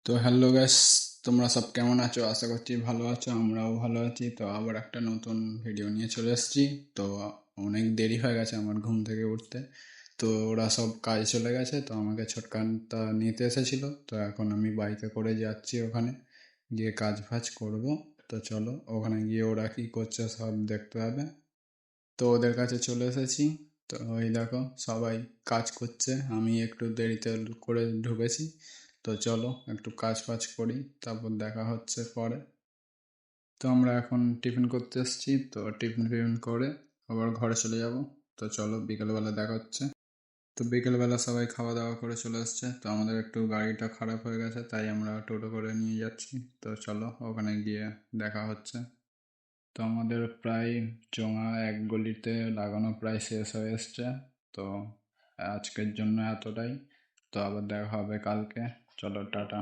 তো hello guys, তোমরা সব কেমন আছো? আশা করছি ভালো আছো, আমরাও ভালো আছি। তো আবার একটা নতুন ভিডিও নিয়ে চলে এসেছি। তো অনেক দেরি হয়ে গেছে আমার ঘুম থেকে উঠতে। তো ওরা সব কাজে চলে গেছে, তো আমাকে ছোটকানটা নিতে এসেছিল। তো এখন আমি বাইকে করে যাচ্ছি, ওখানে গিয়ে কাজ ফাজ করবো। তো চলো ওখানে গিয়ে ওরা কি করছে সব দেখতে হবে। তো ওদের কাছে চলে এসেছি। তো ওই দেখো সবাই কাজ করছে, আমি একটু দেরিতে করে ঢুকেছি। তো চলো একটু কাজ ফাজ করি, তারপর দেখা হচ্ছে পরে। তো আমরা এখন টিফিন করতে এসেছি, তো টিফিন ফিফিন করে আবার ঘরে চলে যাব। তো চলো বিকেলবেলা দেখা হচ্ছে। তো বিকেলবেলা সবাই খাওয়া দাওয়া করে চলে এসছে। তো আমাদের একটু গাড়িটা খারাপ হয়ে গেছে, তাই আমরা টোটো করে নিয়ে যাচ্ছি। তো চলো ওখানে গিয়ে দেখা হচ্ছে। তো আমাদের প্রায় চোঙা এক গলিতে লাগানো প্রায় শেষ হয়ে এসছে। তো আজকের জন্য এতটাই। তো আবার দেখা হবে কালকে। চলো টাটা।